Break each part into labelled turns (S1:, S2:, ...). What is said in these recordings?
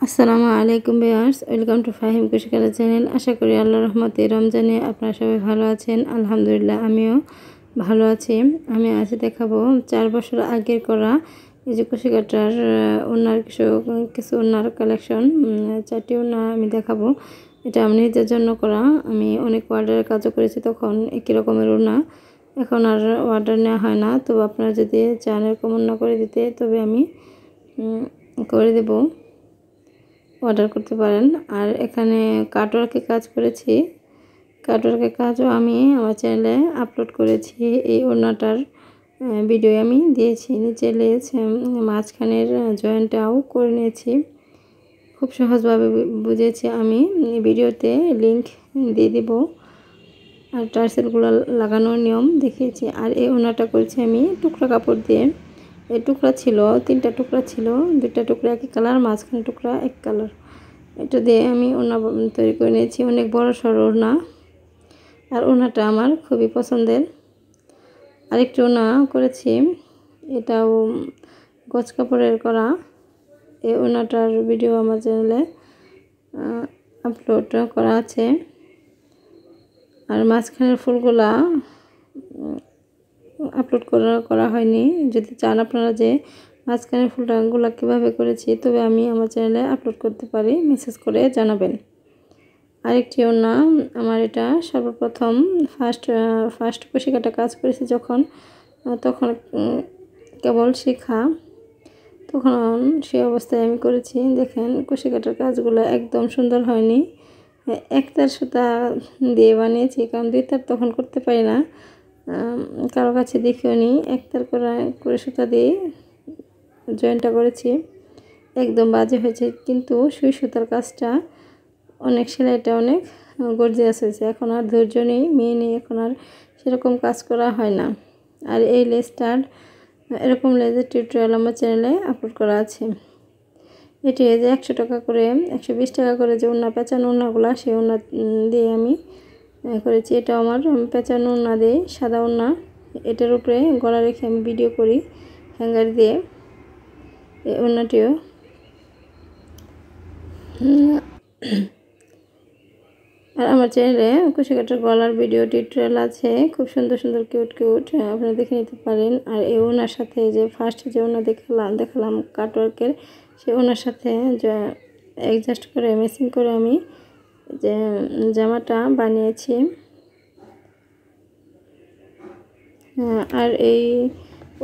S1: আসসালামু আলাইকুম viewers, welcome to Fahim কুশিকারা চ্যানেল। আশা করি আল্লাহর রহমতে রমজানে আপনারা সবাই ভালো আছেন। আলহামদুলিল্লাহ আমিও ভালো আছি। আমি আজ দেখাবো 4 বছর আগের করা এই যে কুশিকাটার ওনার কিছু ওনার কালেকশন। 4টি ওনা আমি দেখাবো। এটা আমি নিজের জন্য করা। আমি অনেক অর্ডারের কাজও করেছি, তখন একই রকমের ওনা। এখন আর অর্ডার নেওয়া হয় না। তবে আপনারা যদি চান এরকম ওনা করে দিতে, তবে আমি করে দেবো, অর্ডার করতে পারেন। আর এখানে কাটওয়ার্কের কাজ করেছি। কাটওয়ার্কের কাজও আমি আমার চ্যানেলে আপলোড করেছি। এই ওড়নাটার ভিডিও আমি দিয়েছি। নিচে লেস মাঝখানের জয়েন্টটাও করে নিয়েছি। খুব সহজভাবে বুঝিয়েছি আমি, ভিডিওতে লিংক দিয়ে দেব। আর টার্সেলগুলো লাগানোর নিয়ম দেখিয়েছি। আর এই ওড়নাটা করেছি আমি টুকরা কাপড় দিয়ে। এই টুকরা ছিল 3টা টুকরা ছিল, 2টা টুকরা একই কালার, মাঝখানে টুকরা এক কালার। এটা দিয়ে আমি ওড়না তৈরি করে নিয়েছি। অনেক বড় সড়ো ওড়না। আর ওড়নাটা আমার খুবই পছন্দের। আরেকটি ওড়না করেছি, এটাও গজ কাপড়ের করা। এই ওড়নাটার ভিডিও আমার চ্যানেলে আপলোড করা আছে। আর মাঝখানের ফুলগুলা আপলোড করা হয়নি। যদি চান আপনারা যে মাঝখানের ফুলগুলো কীভাবে করেছি, তবে আমি আমার চ্যানেলে আপলোড করতে পারি, মেসেজ করে জানাবেন। আরেকটি ওড়না আমার, এটা সর্বপ্রথম ফার্স্ট কুশিকাটা কাজ করেছি তখন কেবল শেখা, তখন সেই অবস্থায় আমি করেছি। দেখেন কুশিকাটার কাজগুলো একদম সুন্দর হয়নি। একতার সুতা দিয়ে বানিয়েছি, কারণ 2 তার তখন করতে পারি না, কারো কাছে দেখিও নি। একতার করে সুতা দিয়ে জয়েন্টটা করেছি, একদম বাজে হয়েছে। কিন্তু সুই সুতার কাজটা অনেক, সেলাইটা অনেক গর্জিয়াস হয়েছে। এখন আর ধৈর্য নেই, মেয়ে নেই, এখন আর সেরকম কাজ করা হয় না। আর এই লেসটার এরকম লেজের টিউটোরিয়াল আমার চ্যানেলে আপলোড করা আছে। এটি যে 100 টাকা করে 120 টাকা করে যে ওড়না পেঁচানো ওড়নাগুলো, সেই ওড়না দিয়ে আমি করেছি। এটা আমার পেঁচানো ওড়না দিয়ে, সাদা ওড়না। এটার উপরে গলা রেখে আমি ভিডিও করি হ্যাঙ্গার দিয়ে। এই ওড়নাটিও আর আমার চ্যানেলে কুশিকাটার গলার ভিডিও টিউটোরিয়াল আছে, খুব সুন্দর সুন্দর কিউট আপনারা দেখে নিতে পারেন। আর এই ওনার সাথে যে ফার্স্ট যে ওনা দেখালাম কাটওয়ার্কের, সেই ওনার সাথে অ্যাডজাস্ট করে মেশিং করে আমি যে জামাটা বানিয়েছি। আর এই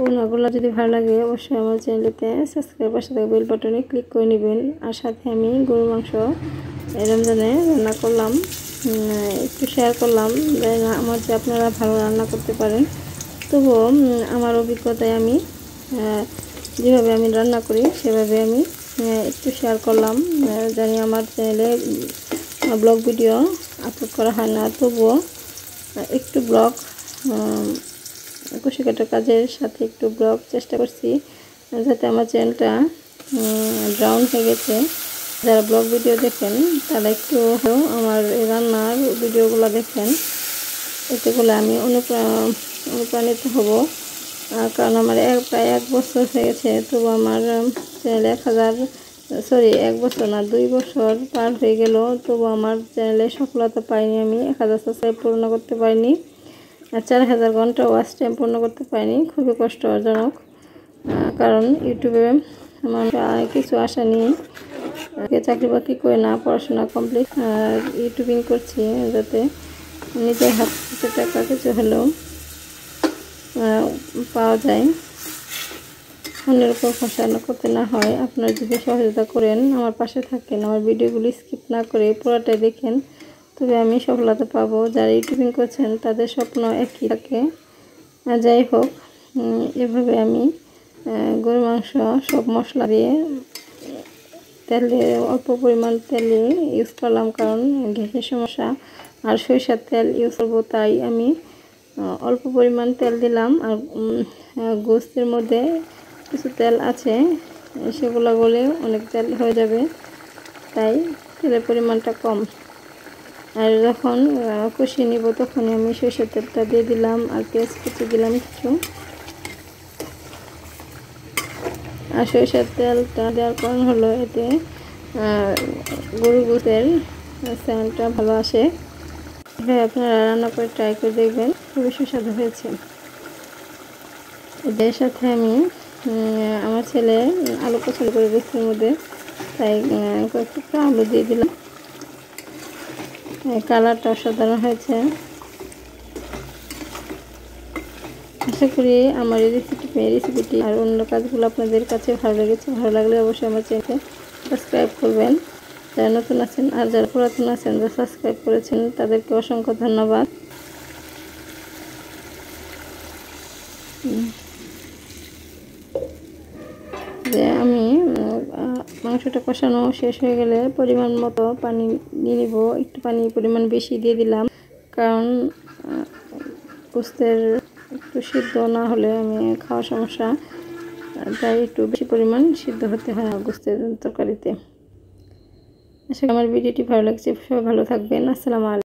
S1: ওনাগুলো যদি ভালো লাগে, অবশ্যই আমার চ্যানেলতে সাবস্ক্রাইব, পাশে থাকা বেল বাটনে ক্লিক করে নেবেন। আর সাথে আমি গরুর মাংস রমজানে রান্না করলাম, একটু শেয়ার করলাম। আমার যে আপনারা ভালো রান্না করতে পারেন, তবুও আমার অভিজ্ঞতায় আমি যেভাবে আমি রান্না করি সেভাবে আমি একটু শেয়ার করলাম। জানি আমার চ্যানেলে ব্লগ ভিডিও আপলোড করা হয় না, তবুও একটু ব্লগ কুশিকাটার কাজের সাথে একটু ব্লগ চেষ্টা করছি, যাতে আমার চ্যানেলটা ডাউন হয়ে গেছে। যারা ব্লগ ভিডিও দেখেন তারা একটু আমার এই রান্নার ভিডিওগুলো দেখেন, এতেগুলো আমি অনুপ্রাণিত হব। কারণ আমার প্রায় 1 বছর হয়ে গেছে, তবু আমার চ্যানেলে 1 বছর না 2 বছর পার হয়ে গেল, তবু আমার চ্যানেলে সফলতা পাইনি। আমি 1000 সাবস্ক্রাইব পূর্ণ করতে পারিনি, আর 4000 ঘন্টা ওয়াচ টাইম পূর্ণ করতে পারিনি। খুবই কষ্টজনক, কারণ ইউটিউবে আমার কিছু আশা নেই। চাকরি বাকরি করে না, পড়াশোনা কমপ্লিট, ইউটিউবিং করছি যাতে নিজের হাত থেকে টাকা কিছু হলেও পাওয়া যায়, অন্যের উপর ভরসা করতে না হয়। আপনারা যদি সহযোগিতা করেন, আমার পাশে থাকেন, আমার ভিডিওগুলি স্কিপ না করে পুরোটাই দেখেন, তবে আমি সফলতা পাবো। যারা ইউটিউবিং করছেন তাদের স্বপ্ন একই থাকে। যাই হোক, এভাবে আমি গরুর মাংস সব মশলা দিয়ে অল্প পরিমাণ তেল ইউজ করলাম, কারণ গ্যাসের সমস্যা। আর সরিষার তেল ইউজ করবো, তাই আমি অল্প পরিমাণ তেল দিলাম। আর গোস্তের মধ্যে কিছু তেল আছে, সেগুলো গলে অনেক তেল হয়ে যাবে, তাই তেলের পরিমাণটা কম। আর যখন কষিয়ে নিব, তখনই আমি সরিষার তেলটা দিয়ে দিলাম, আর পেঁয়াজ কুচি দিলাম কিছু। আর সরিষার তেলটা দেওয়ার কারণ হলো, এতে গরুর গোশতের স্মেলটা ভালো আসে। এভাবে আপনারা রান্না করে ট্রাই করে দেখবেন, খুবই সুস্বাদু হয়েছে। এদের সাথে আমি আমার ছেলে আলু পছন্দ করে গোশতের মধ্যে, তাই কয়েকটা আলু দিয়ে দিলাম। কালারটা অসাধারণ হয়েছে। আশা করি আমার এই রেসিপিটি আর অন্য কাজগুলো আপনাদের কাছে ভালো লেগেছে। ভালো লাগলে অবশ্যই আমার চ্যানেলকে সাবস্ক্রাইব করবেন যারা নতুন আছেন, আর যারা পুরাতন আছেন যারা সাবস্ক্রাইব করেছেন তাদেরকে অসংখ্য ধন্যবাদ। যে আমি মাংসটা কষানো শেষ হয়ে গেলে পরিমাণ মতো পানি নিয়ে নিব। একটু পানি পরিমাণ বেশি দিয়ে দিলাম, কারণ গোশতের একটু সিদ্ধ না হলে আমি খাওয়ার সমস্যা, তাই একটু বেশি পরিমাণ সিদ্ধ হতে হয় গোশতের তরকারিতে। আশা করি আমার ভিডিওটি ভালো লাগছে। সবাই ভালো থাকবেন। আসসালামু আলাইকুম।